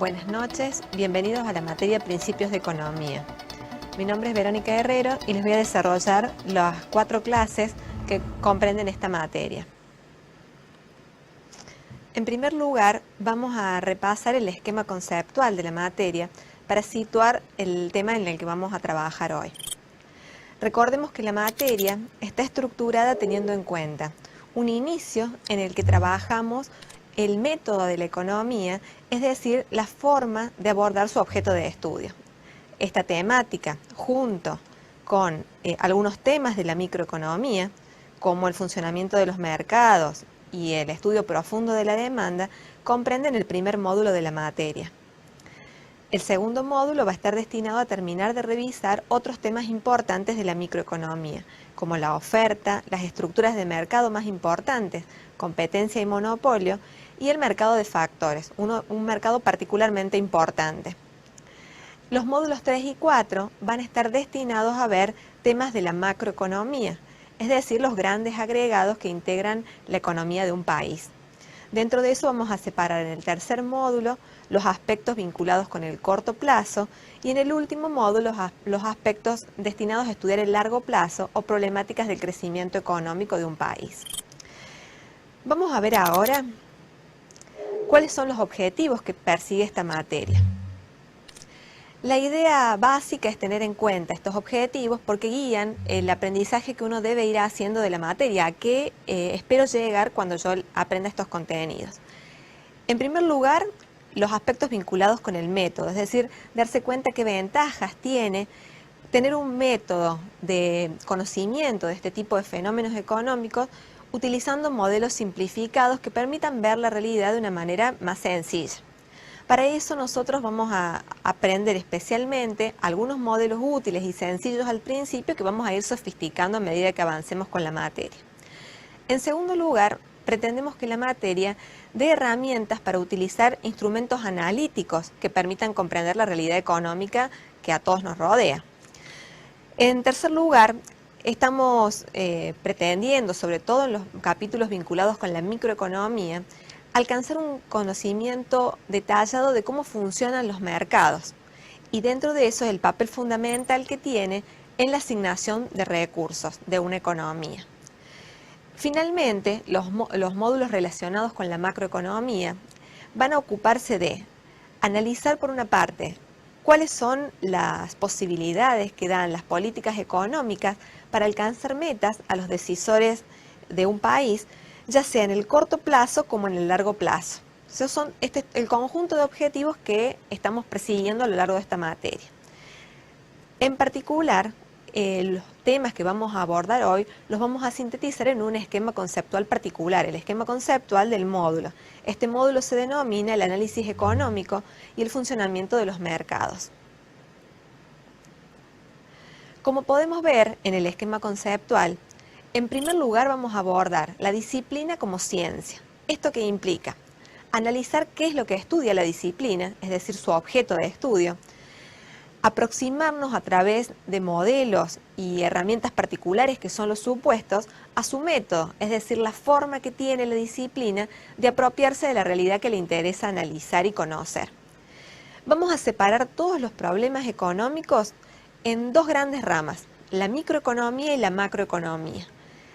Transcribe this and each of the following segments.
Buenas noches, bienvenidos a la materia Principios de Economía. Mi nombre es Verónica Herrero y les voy a desarrollar las 4 clases que comprenden esta materia. En primer lugar, vamos a repasar el esquema conceptual de la materia para situar el tema en el que vamos a trabajar hoy. Recordemos que la materia está estructurada teniendo en cuenta un inicio en el que trabajamos el método de la economía, es decir, la forma de abordar su objeto de estudio. Esta temática, junto con algunos temas de la microeconomía, como el funcionamiento de los mercados y el estudio profundo de la demanda, comprenden el primer módulo de la materia. El segundo módulo va a estar destinado a terminar de revisar otros temas importantes de la microeconomía, como la oferta, las estructuras de mercado más importantes, competencia y monopolio, y el mercado de factores, un mercado particularmente importante. Los módulos 3 y 4 van a estar destinados a ver temas de la macroeconomía, es decir, los grandes agregados que integran la economía de un país. Dentro de eso vamos a separar en el tercer módulo los aspectos vinculados con el corto plazo y en el último módulo los aspectos destinados a estudiar el largo plazo o problemáticas del crecimiento económico de un país. Vamos a ver ahora cuáles son los objetivos que persigue esta materia. La idea básica es tener en cuenta estos objetivos porque guían el aprendizaje que uno debe ir haciendo de la materia, a qué espero llegar cuando yo aprenda estos contenidos. En primer lugar, los aspectos vinculados con el método, es decir, darse cuenta qué ventajas tiene tener un método de conocimiento de este tipo de fenómenos económicos utilizando modelos simplificados que permitan ver la realidad de una manera más sencilla. Para eso nosotros vamos a aprender especialmente algunos modelos útiles y sencillos al principio que vamos a ir sofisticando a medida que avancemos con la materia. En segundo lugar, pretendemos que la materia dé herramientas para utilizar instrumentos analíticos que permitan comprender la realidad económica que a todos nos rodea. En tercer lugar, estamos pretendiendo, sobre todo en los capítulos vinculados con la microeconomía, alcanzar un conocimiento detallado de cómo funcionan los mercados y dentro de eso es el papel fundamental que tiene en la asignación de recursos de una economía. Finalmente, los módulos relacionados con la macroeconomía van a ocuparse de analizar por una parte cuáles son las posibilidades que dan las políticas económicas para alcanzar metas a los decisores de un país, ya sea en el corto plazo como en el largo plazo. Esos son el conjunto de objetivos que estamos persiguiendo a lo largo de esta materia. En particular, los temas que vamos a abordar hoy los vamos a sintetizar en un esquema conceptual particular, el esquema conceptual del módulo. Este módulo se denomina el análisis económico y el funcionamiento de los mercados. Como podemos ver en el esquema conceptual, en primer lugar vamos a abordar la disciplina como ciencia. ¿Esto qué implica? Analizar qué es lo que estudia la disciplina, es decir, su objeto de estudio, aproximarnos a través de modelos y herramientas particulares que son los supuestos a su método, es decir, la forma que tiene la disciplina de apropiarse de la realidad que le interesa analizar y conocer. Vamos a separar todos los problemas económicos en dos grandes ramas, la microeconomía y la macroeconomía.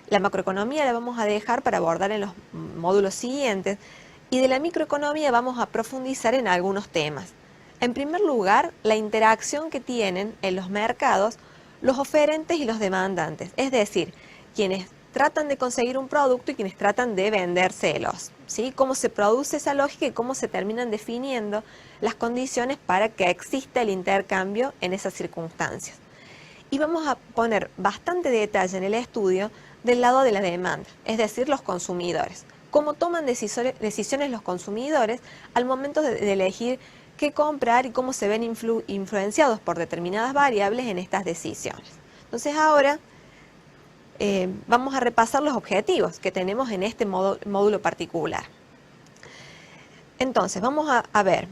La macroeconomía la vamos a dejar para abordar en los módulos siguientes y de la microeconomía vamos a profundizar en algunos temas. En primer lugar, la interacción que tienen en los mercados los oferentes y los demandantes, es decir, quienes tratan de conseguir un producto y quienes tratan de vendérselos, ¿sí? Cómo se produce esa lógica y cómo se terminan definiendo las condiciones para que exista el intercambio en esas circunstancias. Y vamos a poner bastante detalle en el estudio del lado de la demanda, es decir, los consumidores. Cómo toman decisiones los consumidores al momento de elegir qué comprar y cómo se ven influenciados por determinadas variables en estas decisiones. Entonces ahora vamos a repasar los objetivos que tenemos en este módulo particular. Entonces vamos a ver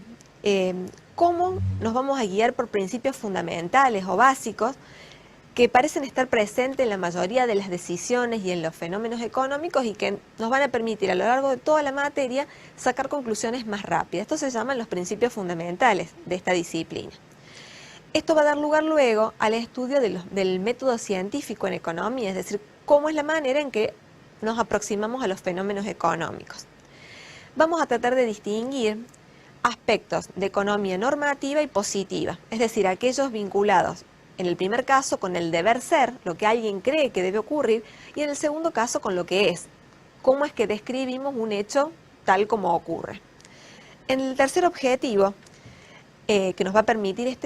cómo nos vamos a guiar por principios fundamentales o básicos que parecen estar presentes en la mayoría de las decisiones y en los fenómenos económicos y que nos van a permitir a lo largo de toda la materia sacar conclusiones más rápidas. Estos se llaman los principios fundamentales de esta disciplina. Esto va a dar lugar luego al estudio del método científico en economía, es decir, cómo es la manera en que nos aproximamos a los fenómenos económicos. Vamos a tratar de distinguir aspectos de economía normativa y positiva, es decir, aquellos vinculados en el primer caso con el deber ser, lo que alguien cree que debe ocurrir, y en el segundo caso con lo que es, cómo es que describimos un hecho tal como ocurre. En el tercer objetivo, que nos va a permitir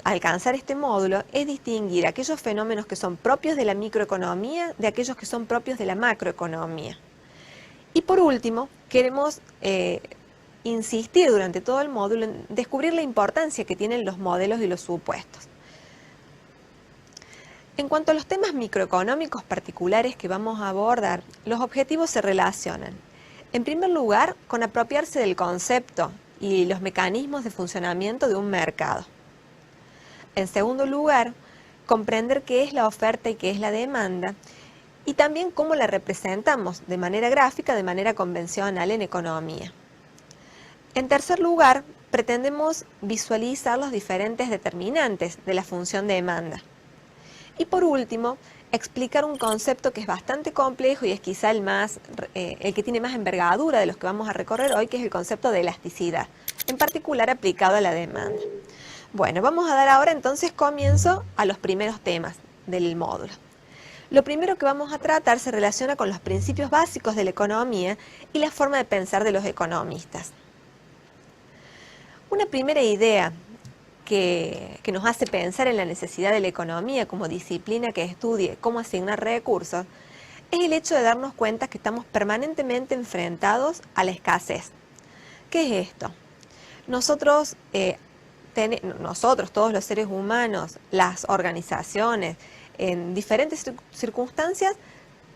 alcanzar este módulo, es distinguir aquellos fenómenos que son propios de la microeconomía de aquellos que son propios de la macroeconomía. Y por último, queremos insistir durante todo el módulo en descubrir la importancia que tienen los modelos y los supuestos. En cuanto a los temas microeconómicos particulares que vamos a abordar, los objetivos se relacionan, en primer lugar, con apropiarse del concepto y los mecanismos de funcionamiento de un mercado. En segundo lugar, comprender qué es la oferta y qué es la demanda, y también cómo la representamos de manera gráfica, de manera convencional en economía. En tercer lugar, pretendemos visualizar los diferentes determinantes de la función de demanda. Y por último, explicar un concepto que es bastante complejo y es quizá el que tiene más envergadura de los que vamos a recorrer hoy, que es el concepto de elasticidad, en particular aplicado a la demanda. Bueno, vamos a dar ahora entonces comienzo a los primeros temas del módulo. Lo primero que vamos a tratar se relaciona con los principios básicos de la economía y la forma de pensar de los economistas. Una primera idea que nos hace pensar en la necesidad de la economía como disciplina que estudie cómo asignar recursos, es el hecho de darnos cuenta que estamos permanentemente enfrentados a la escasez. ¿Qué es esto? Nosotros, todos los seres humanos, las organizaciones, en diferentes circunstancias,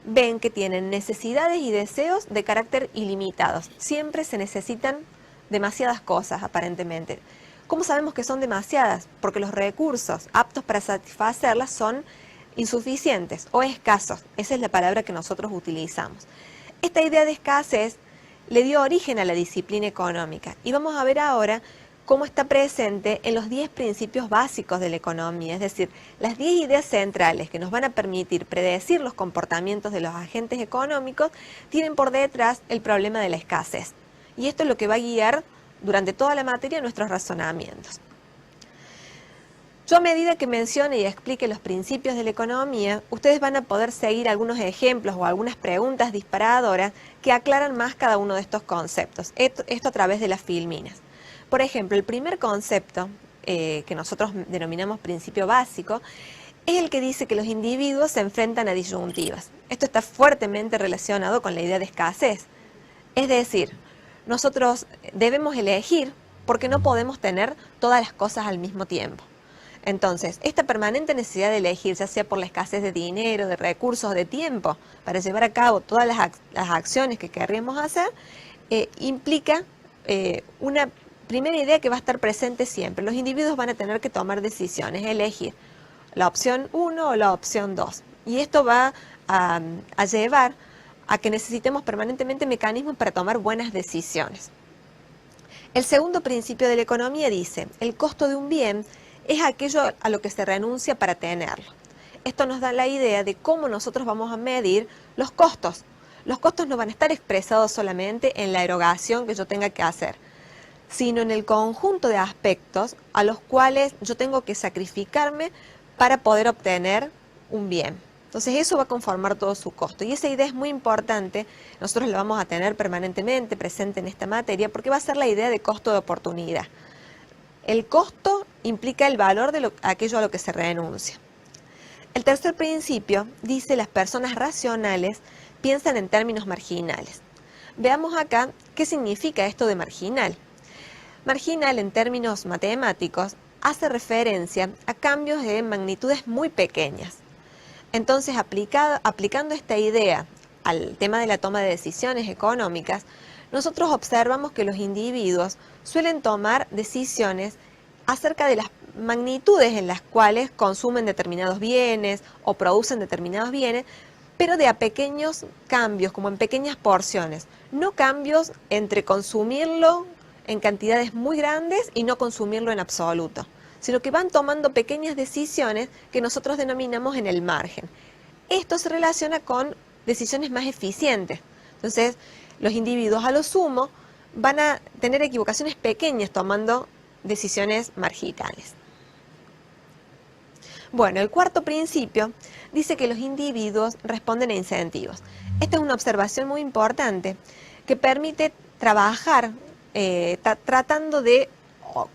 ven que tienen necesidades y deseos de carácter ilimitados. Siempre se necesitan demasiadas cosas, aparentemente. ¿Cómo sabemos que son demasiadas? Porque los recursos aptos para satisfacerlas son insuficientes o escasos. Esa es la palabra que nosotros utilizamos. Esta idea de escasez le dio origen a la disciplina económica y vamos a ver ahora cómo está presente en los 10 principios básicos de la economía, es decir, las 10 ideas centrales que nos van a permitir predecir los comportamientos de los agentes económicos tienen por detrás el problema de la escasez. Y esto es lo que va a guiar durante toda la materia nuestros razonamientos. Yo a medida que mencione y explique los principios de la economía, ustedes van a poder seguir algunos ejemplos o algunas preguntas disparadoras que aclaran más cada uno de estos conceptos, esto a través de las filminas. Por ejemplo, el primer concepto, que nosotros denominamos principio básico, es el que dice que los individuos se enfrentan a disyuntivas. Esto está fuertemente relacionado con la idea de escasez. Es decir, nosotros debemos elegir porque no podemos tener todas las cosas al mismo tiempo. Entonces, esta permanente necesidad de elegir, ya sea por la escasez de dinero, de recursos, de tiempo, para llevar a cabo todas las acciones que querríamos hacer, implica una primera idea que va a estar presente siempre. Los individuos van a tener que tomar decisiones, elegir la opción 1 o la opción 2. Y esto va a llevar a que necesitemos permanentemente mecanismos para tomar buenas decisiones. El segundo principio de la economía dice, el costo de un bien es aquello a lo que se renuncia para tenerlo. Esto nos da la idea de cómo nosotros vamos a medir los costos. Los costos no van a estar expresados solamente en la erogación que yo tenga que hacer, sino en el conjunto de aspectos a los cuales yo tengo que sacrificarme para poder obtener un bien. Entonces eso va a conformar todo su costo y esa idea es muy importante, nosotros la vamos a tener permanentemente presente en esta materia porque va a ser la idea de costo de oportunidad. El costo implica el valor de aquello a lo que se renuncia. El tercer principio dice las personas racionales piensan en términos marginales. Veamos acá qué significa esto de marginal. Marginal en términos matemáticos hace referencia a cambios de magnitudes muy pequeñas. Entonces, aplicando esta idea al tema de la toma de decisiones económicas, nosotros observamos que los individuos suelen tomar decisiones acerca de magnitudes en las cuales consumen determinados bienes o producen determinados bienes, pero de a pequeños cambios, como en pequeñas porciones, no cambios entre consumirlo en cantidades muy grandes y no consumirlo en absoluto, sino que van tomando pequeñas decisiones que nosotros denominamos en el margen. Esto se relaciona con decisiones más eficientes. Entonces, los individuos a lo sumo van a tener equivocaciones pequeñas tomando decisiones marginales. Bueno, el cuarto principio dice que los individuos responden a incentivos. Esta es una observación muy importante que permite trabajar tratando de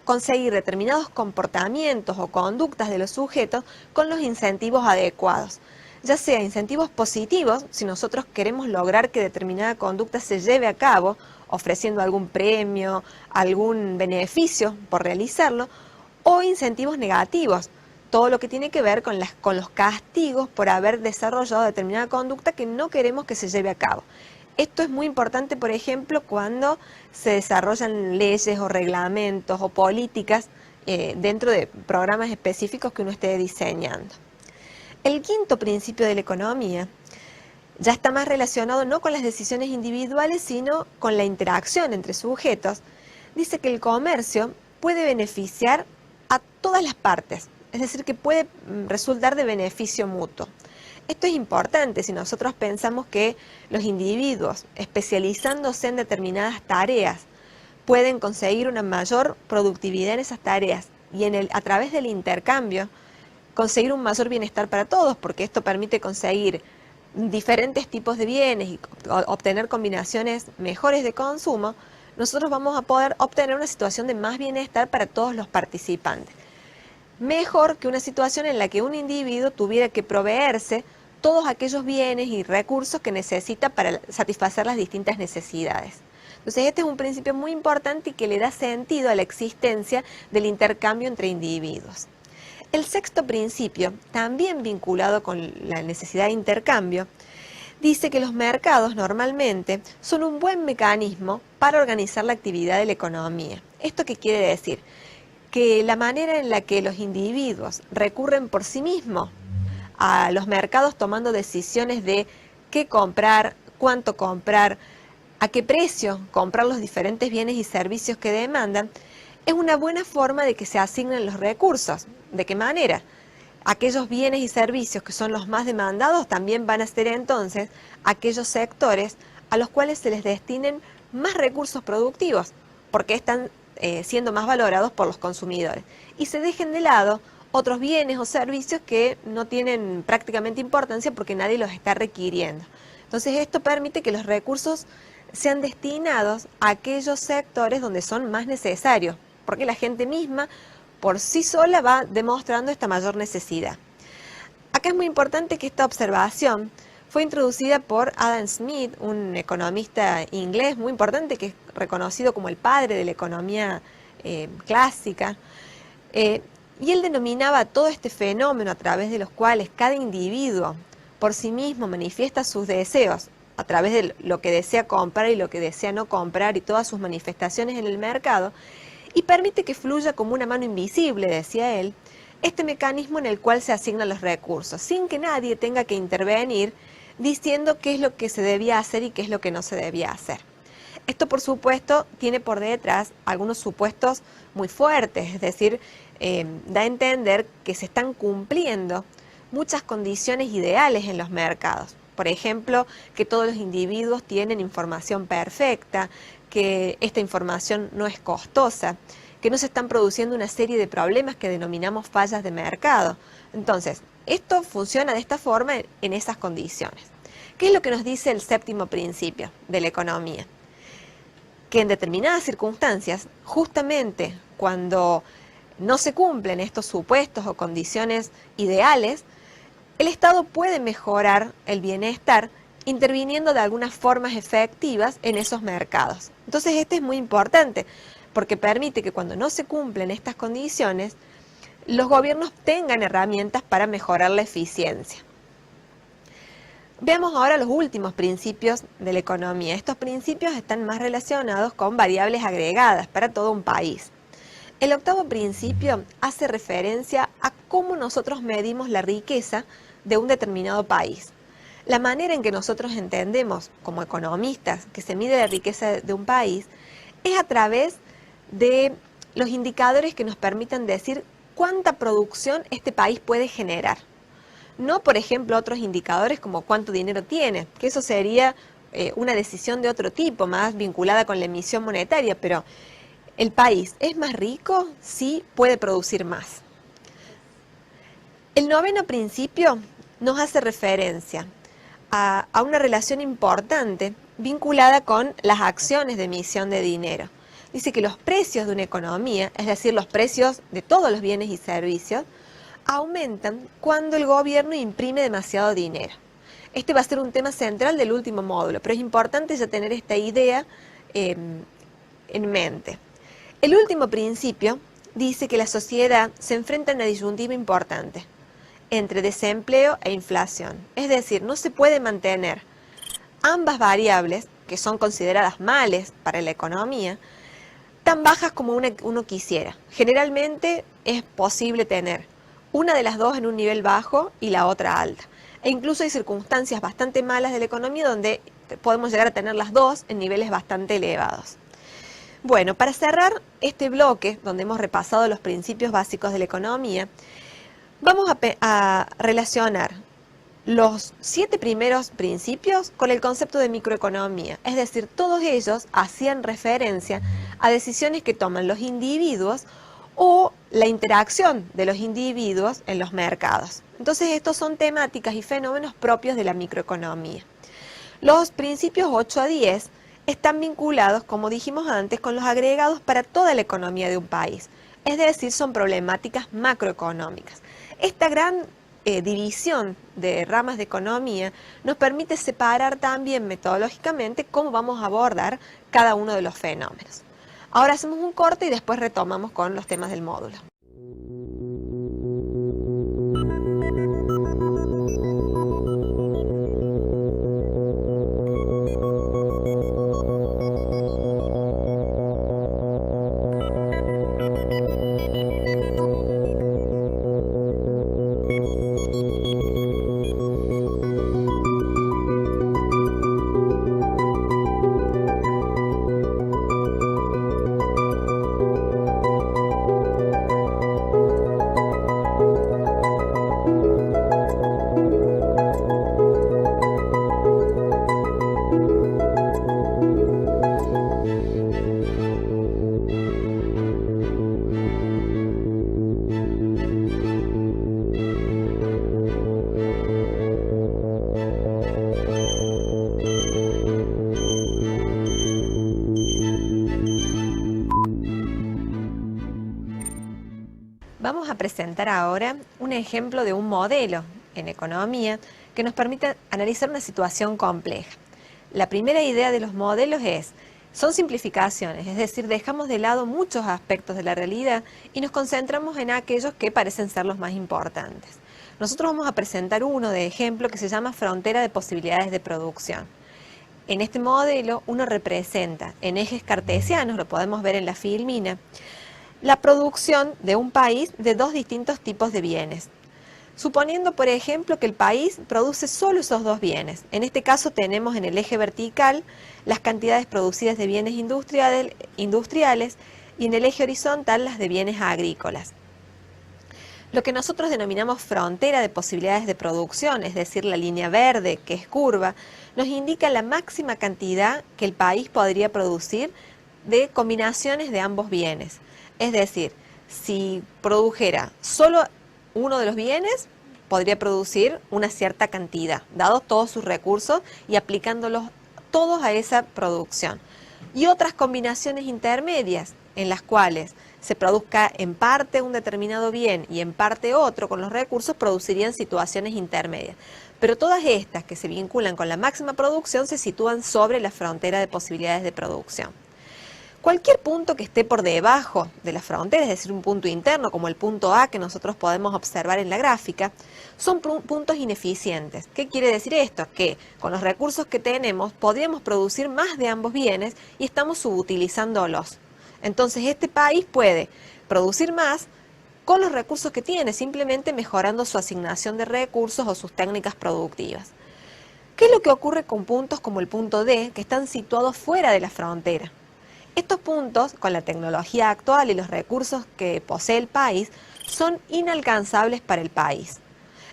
conseguir determinados comportamientos o conductas de los sujetos con los incentivos adecuados. Ya sea incentivos positivos, si nosotros queremos lograr que determinada conducta se lleve a cabo, ofreciendo algún premio, algún beneficio por realizarlo, o incentivos negativos, todo lo que tiene que ver con los castigos por haber desarrollado determinada conducta que no queremos que se lleve a cabo. Esto es muy importante, por ejemplo, cuando se desarrollan leyes o reglamentos o políticas dentro de programas específicos que uno esté diseñando. El quinto principio de la economía ya está más relacionado no con las decisiones individuales, sino con la interacción entre sujetos. Dice que el comercio puede beneficiar a todas las partes, es decir, que puede resultar de beneficio mutuo. Esto es importante si nosotros pensamos que los individuos, especializándose en determinadas tareas, pueden conseguir una mayor productividad en esas tareas y a través del intercambio conseguir un mayor bienestar para todos, porque esto permite conseguir diferentes tipos de bienes y obtener combinaciones mejores de consumo. Nosotros vamos a poder obtener una situación de más bienestar para todos los participantes. Mejor que una situación en la que un individuo tuviera que proveerse todos aquellos bienes y recursos que necesita para satisfacer las distintas necesidades. Entonces este es un principio muy importante y que le da sentido a la existencia del intercambio entre individuos. El sexto principio, también vinculado con la necesidad de intercambio, dice que los mercados normalmente son un buen mecanismo para organizar la actividad de la economía. ¿Esto qué quiere decir? Que la manera en la que los individuos recurren por sí mismos a los mercados tomando decisiones de qué comprar, cuánto comprar, a qué precio comprar los diferentes bienes y servicios que demandan, es una buena forma de que se asignen los recursos. ¿De qué manera? Aquellos bienes y servicios que son los más demandados también van a ser entonces aquellos sectores a los cuales se les destinen más recursos productivos, porque están siendo más valorados por los consumidores. Y se dejen de lado otros bienes o servicios que no tienen prácticamente importancia porque nadie los está requiriendo. Entonces esto permite que los recursos sean destinados a aquellos sectores donde son más necesarios, porque la gente misma por sí sola va demostrando esta mayor necesidad. Acá es muy importante que esta observación fue introducida por Adam Smith, un economista inglés muy importante que es reconocido como el padre de la economía clásica, y él denominaba todo este fenómeno a través de los cuales cada individuo por sí mismo manifiesta sus deseos a través de lo que desea comprar y lo que desea no comprar y todas sus manifestaciones en el mercado, y permite que fluya como una mano invisible, decía él, este mecanismo en el cual se asignan los recursos, sin que nadie tenga que intervenir diciendo qué es lo que se debía hacer y qué es lo que no se debía hacer. Esto, por supuesto, tiene por detrás algunos supuestos muy fuertes, es decir, da a entender que se están cumpliendo muchas condiciones ideales en los mercados. Por ejemplo, que todos los individuos tienen información perfecta, que esta información no es costosa, que no se están produciendo una serie de problemas que denominamos fallas de mercado. Entonces, esto funciona de esta forma en esas condiciones. ¿Qué es lo que nos dice el séptimo principio de la economía? Que en determinadas circunstancias, justamente cuando no se cumplen estos supuestos o condiciones ideales, el Estado puede mejorar el bienestar interviniendo de algunas formas efectivas en esos mercados. Entonces este es muy importante porque permite que cuando no se cumplen estas condiciones, los gobiernos tengan herramientas para mejorar la eficiencia. Veamos ahora los últimos principios de la economía. Estos principios están más relacionados con variables agregadas para todo un país. El octavo principio hace referencia a cómo nosotros medimos la riqueza de un determinado país. La manera en que nosotros entendemos, como economistas, que se mide la riqueza de un país, es a través de los indicadores que nos permitan decir cuánta producción este país puede generar. No, por ejemplo, otros indicadores como cuánto dinero tiene, que eso sería una decisión de otro tipo, más vinculada con la emisión monetaria, pero ¿el país es más rico? Sí, puede producir más. El noveno principio nos hace referencia a una relación importante vinculada con las acciones de emisión de dinero. Dice que los precios de una economía, es decir, los precios de todos los bienes y servicios, aumentan cuando el gobierno imprime demasiado dinero. Este va a ser un tema central del último módulo, pero es importante ya tener esta idea en mente. El último principio dice que la sociedad se enfrenta a una disyuntiva importante entre desempleo e inflación. Es decir, no se puede mantener ambas variables, que son consideradas males para la economía, tan bajas como uno quisiera. Generalmente es posible tener una de las dos en un nivel bajo y la otra alta. E incluso hay circunstancias bastante malas de la economía donde podemos llegar a tener las dos en niveles bastante elevados. Bueno, para cerrar este bloque, donde hemos repasado los principios básicos de la economía, vamos a relacionar los 7 primeros principios con el concepto de microeconomía, es decir, todos ellos hacían referencia a decisiones que toman los individuos o la interacción de los individuos en los mercados. Entonces, estos son temáticas y fenómenos propios de la microeconomía. Los principios 8 a 10 están vinculados, como dijimos antes, con los agregados para toda la economía de un país, es decir, son problemáticas macroeconómicas. Esta gran división de ramas de economía nos permite separar también metodológicamente cómo vamos a abordar cada uno de los fenómenos. Ahora hacemos un corte y después retomamos con los temas del módulo. Vamos a presentar ahora un ejemplo de un modelo en economía que nos permite analizar una situación compleja. La primera idea de los modelos son simplificaciones, es decir, dejamos de lado muchos aspectos de la realidad y nos concentramos en aquellos que parecen ser los más importantes. Nosotros vamos a presentar uno de ejemplo que se llama frontera de posibilidades de producción. En este modelo uno representa en ejes cartesianos, lo podemos ver en la filmina, la producción de un país de dos distintos tipos de bienes. Suponiendo, por ejemplo, que el país produce solo esos dos bienes. En este caso tenemos en el eje vertical las cantidades producidas de bienes industriales y en el eje horizontal las de bienes agrícolas. Lo que nosotros denominamos frontera de posibilidades de producción, es decir, la línea verde, que es curva, nos indica la máxima cantidad que el país podría producir de combinaciones de ambos bienes. Es decir, si produjera solo uno de los bienes, podría producir una cierta cantidad, dados todos sus recursos y aplicándolos todos a esa producción. Y otras combinaciones intermedias en las cuales se produzca en parte un determinado bien y en parte otro con los recursos, producirían situaciones intermedias. Pero todas estas que se vinculan con la máxima producción se sitúan sobre la frontera de posibilidades de producción. Cualquier punto que esté por debajo de la frontera, es decir, un punto interno como el punto A que nosotros podemos observar en la gráfica, son puntos ineficientes. ¿Qué quiere decir esto? Que con los recursos que tenemos podríamos producir más de ambos bienes y estamos subutilizándolos. Entonces este país puede producir más con los recursos que tiene, simplemente mejorando su asignación de recursos o sus técnicas productivas. ¿Qué es lo que ocurre con puntos como el punto D, que están situados fuera de la frontera? Estos puntos, con la tecnología actual y los recursos que posee el país, son inalcanzables para el país.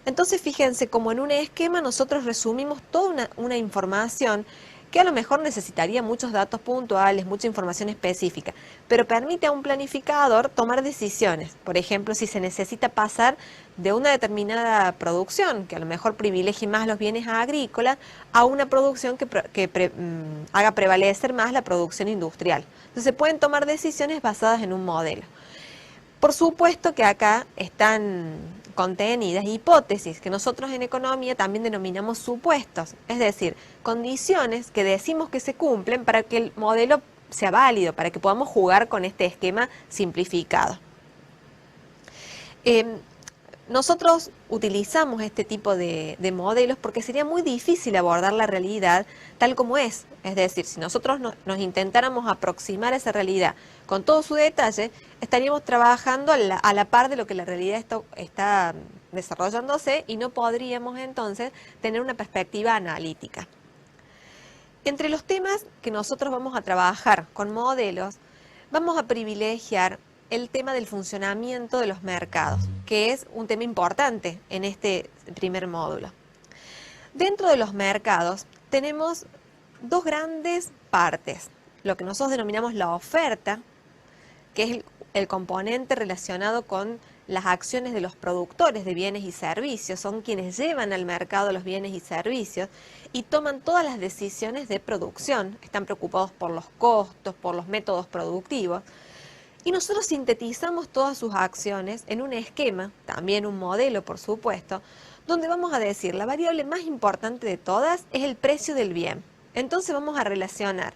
Entonces fíjense como en un esquema nosotros resumimos toda una información que a lo mejor necesitaría muchos datos puntuales, mucha información específica, pero permite a un planificador tomar decisiones. Por ejemplo, si se necesita pasar de una determinada producción, que a lo mejor privilegie más los bienes agrícolas, a una producción que haga prevalecer más la producción industrial. Entonces se pueden tomar decisiones basadas en un modelo. Por supuesto que acá están contenidas hipótesis que nosotros en economía también denominamos supuestos, es decir, condiciones que decimos que se cumplen para que el modelo sea válido, para que podamos jugar con este esquema simplificado. Nosotros utilizamos este tipo de modelos porque sería muy difícil abordar la realidad tal como es. Es decir, si nosotros nos intentáramos aproximar a esa realidad con todo su detalle, estaríamos trabajando a la par de lo que la realidad está desarrollándose y no podríamos entonces tener una perspectiva analítica. Entre los temas que nosotros vamos a trabajar con modelos, vamos a privilegiar el tema del funcionamiento de los mercados, que es un tema importante en este primer módulo. Dentro de los mercados tenemos dos grandes partes, lo que nosotros denominamos la oferta, que es el componente relacionado con las acciones de los productores de bienes y servicios, son quienes llevan al mercado los bienes y servicios y toman todas las decisiones de producción, están preocupados por los costos, por los métodos productivos. Y nosotros sintetizamos todas sus acciones en un esquema, también un modelo por supuesto, donde vamos a decir la variable más importante de todas es el precio del bien. Entonces vamos a relacionar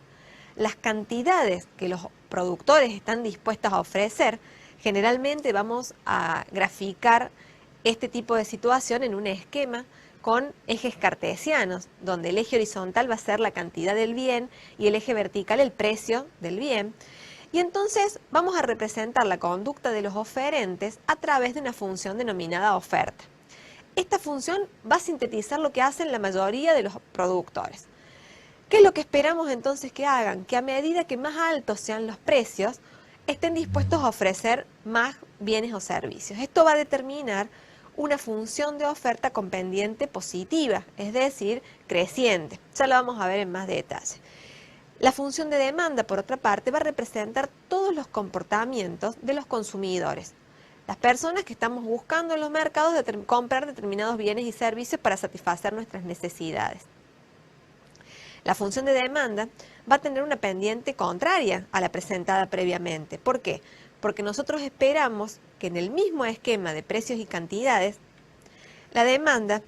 las cantidades que los productores están dispuestos a ofrecer. Generalmente vamos a graficar este tipo de situación en un esquema con ejes cartesianos, donde el eje horizontal va a ser la cantidad del bien y el eje vertical el precio del bien. Y entonces vamos a representar la conducta de los oferentes a través de una función denominada oferta. Esta función va a sintetizar lo que hacen la mayoría de los productores. ¿Qué es lo que esperamos entonces que hagan? Que a medida que más altos sean los precios, estén dispuestos a ofrecer más bienes o servicios. Esto va a determinar una función de oferta con pendiente positiva, es decir, creciente. Ya lo vamos a ver en más detalle. La función de demanda, por otra parte, va a representar todos los comportamientos de los consumidores. Las personas que estamos buscando en los mercados comprar determinados bienes y servicios para satisfacer nuestras necesidades. La función de demanda va a tener una pendiente contraria a la presentada previamente. ¿Por qué? Porque nosotros esperamos que en el mismo esquema de precios y cantidades, la demanda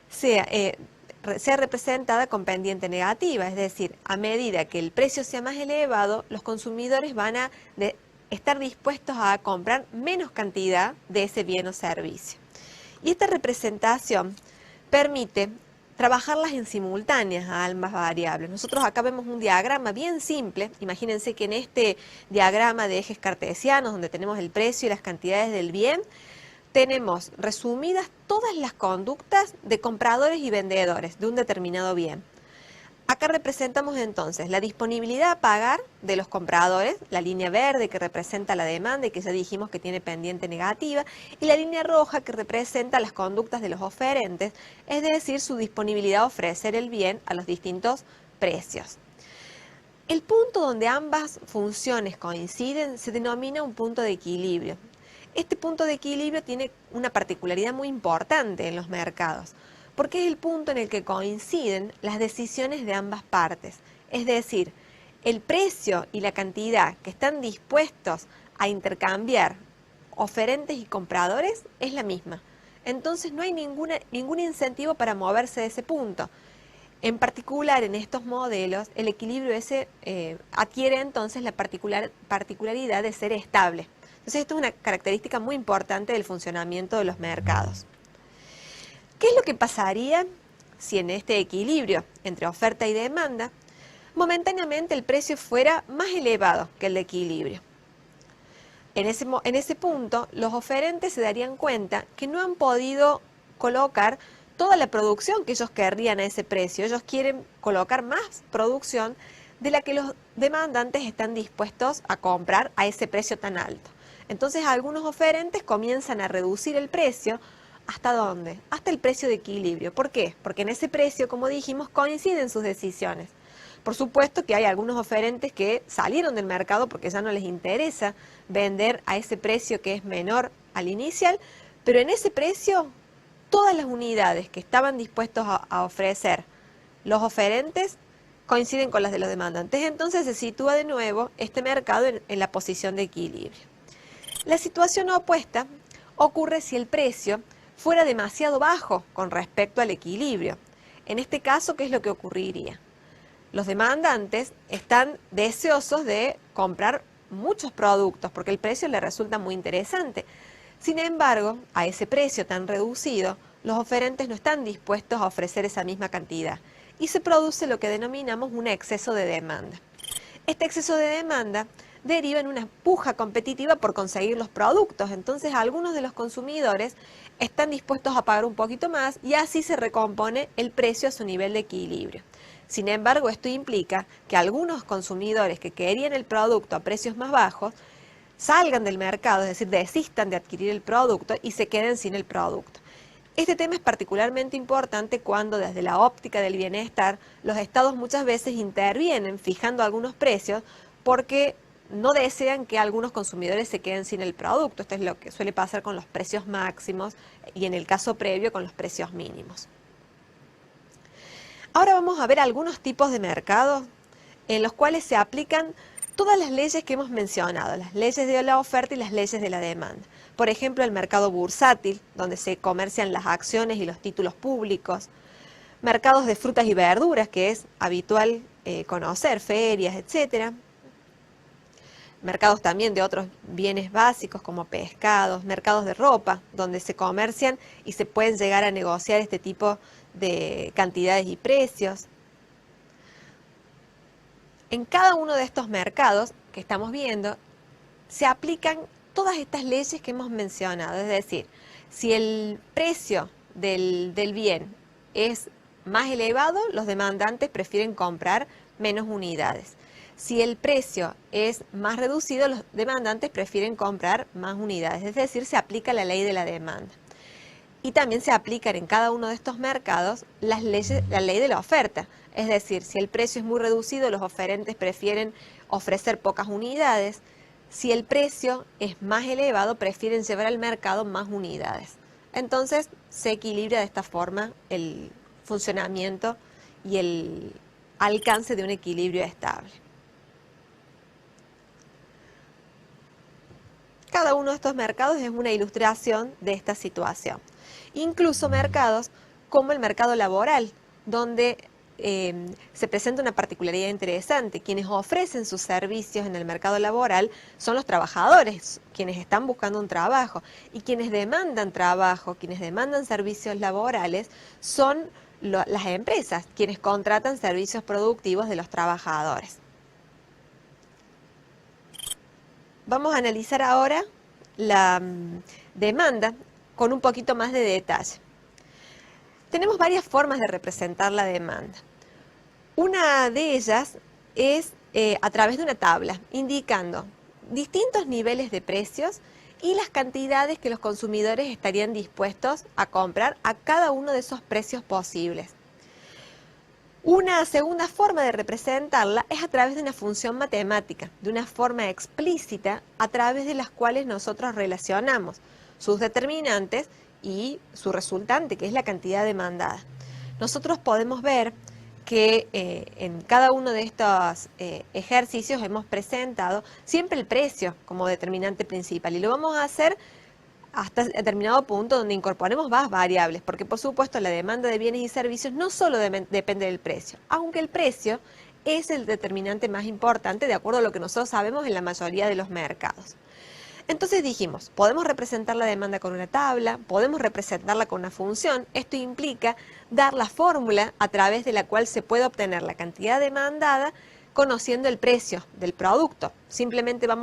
sea representada con pendiente negativa, es decir, a medida que el precio sea más elevado, los consumidores van a estar dispuestos a comprar menos cantidad de ese bien o servicio. Y esta representación permite trabajarlas en simultáneas a ambas variables. Nosotros acá vemos un diagrama bien simple. Imagínense que en este diagrama de ejes cartesianos, donde tenemos el precio y las cantidades del bien, tenemos resumidas todas las conductas de compradores y vendedores de un determinado bien. Acá representamos entonces la disponibilidad a pagar de los compradores, la línea verde que representa la demanda y que ya dijimos que tiene pendiente negativa, y la línea roja que representa las conductas de los oferentes, es decir, su disponibilidad a ofrecer el bien a los distintos precios. El punto donde ambas funciones coinciden se denomina un punto de equilibrio. Este punto de equilibrio tiene una particularidad muy importante en los mercados, porque es el punto en el que coinciden las decisiones de ambas partes. Es decir, el precio y la cantidad que están dispuestos a intercambiar oferentes y compradores es la misma. Entonces no hay ningún incentivo para moverse de ese punto. En particular, en estos modelos, el equilibrio ese adquiere entonces la particularidad de ser estable. Entonces esto es una característica muy importante del funcionamiento de los mercados. ¿Qué es lo que pasaría si en este equilibrio entre oferta y demanda, momentáneamente el precio fuera más elevado que el de equilibrio? En ese punto, los oferentes se darían cuenta que no han podido colocar toda la producción que ellos querrían a ese precio. Ellos quieren colocar más producción de la que los demandantes están dispuestos a comprar a ese precio tan alto. Entonces, algunos oferentes comienzan a reducir el precio. ¿Hasta dónde? Hasta el precio de equilibrio. ¿Por qué? Porque en ese precio, como dijimos, coinciden sus decisiones. Por supuesto que hay algunos oferentes que salieron del mercado porque ya no les interesa vender a ese precio que es menor al inicial, pero en ese precio todas las unidades que estaban dispuestos a ofrecer los oferentes coinciden con las de los demandantes. Entonces se sitúa de nuevo este mercado en la posición de equilibrio. La situación opuesta ocurre si el precio fuera demasiado bajo con respecto al equilibrio. En este caso, ¿qué es lo que ocurriría? Los demandantes están deseosos de comprar muchos productos porque el precio les resulta muy interesante. Sin embargo, a ese precio tan reducido, los oferentes no están dispuestos a ofrecer esa misma cantidad y se produce lo que denominamos un exceso de demanda. Este exceso de demanda deriva en una puja competitiva por conseguir los productos. Entonces, algunos de los consumidores están dispuestos a pagar un poquito más y así se recompone el precio a su nivel de equilibrio. Sin embargo, esto implica que algunos consumidores que querían el producto a precios más bajos salgan del mercado, es decir, desistan de adquirir el producto y se queden sin el producto. Este tema es particularmente importante cuando desde la óptica del bienestar los estados muchas veces intervienen fijando algunos precios porque no desean que algunos consumidores se queden sin el producto. Esto es lo que suele pasar con los precios máximos y en el caso previo con los precios mínimos. Ahora vamos a ver algunos tipos de mercados en los cuales se aplican todas las leyes que hemos mencionado, las leyes de la oferta y las leyes de la demanda. Por ejemplo, el mercado bursátil, donde se comercian las acciones y los títulos públicos, mercados de frutas y verduras, que es habitual conocer, ferias, etcétera. Mercados también de otros bienes básicos como pescados, mercados de ropa, donde se comercian y se pueden llegar a negociar este tipo de cantidades y precios. En cada uno de estos mercados que estamos viendo se aplican todas estas leyes que hemos mencionado, es decir, si el precio del bien es más elevado, los demandantes prefieren comprar menos unidades. Si el precio es más reducido, los demandantes prefieren comprar más unidades, es decir, se aplica la ley de la demanda. Y también se aplican en cada uno de estos mercados la ley de la oferta, es decir, si el precio es muy reducido, los oferentes prefieren ofrecer pocas unidades. Si el precio es más elevado, prefieren llevar al mercado más unidades. Entonces se equilibra de esta forma el funcionamiento y el alcance de un equilibrio estable. Cada uno de estos mercados es una ilustración de esta situación. Incluso mercados como el mercado laboral, donde se presenta una particularidad interesante. Quienes ofrecen sus servicios en el mercado laboral son los trabajadores, quienes están buscando un trabajo, y quienes demandan trabajo, quienes demandan servicios laborales, son las empresas, quienes contratan servicios productivos de los trabajadores. Vamos a analizar ahora la demanda con un poquito más de detalle. Tenemos varias formas de representar la demanda. Una de ellas es a través de una tabla, indicando distintos niveles de precios y las cantidades que los consumidores estarían dispuestos a comprar a cada uno de esos precios posibles. Una segunda forma de representarla es a través de una función matemática, de una forma explícita a través de las cuales nosotros relacionamos sus determinantes y su resultante, que es la cantidad demandada. Nosotros podemos ver que en cada uno de estos ejercicios hemos presentado siempre el precio como determinante principal y lo vamos a hacer hasta determinado punto donde incorporemos más variables, porque por supuesto la demanda de bienes y servicios no solo depende del precio, aunque el precio es el determinante más importante de acuerdo a lo que nosotros sabemos en la mayoría de los mercados. Entonces dijimos, podemos representar la demanda con una tabla, podemos representarla con una función. Esto implica dar la fórmula a través de la cual se puede obtener la cantidad demandada conociendo el precio del producto. Simplemente vamos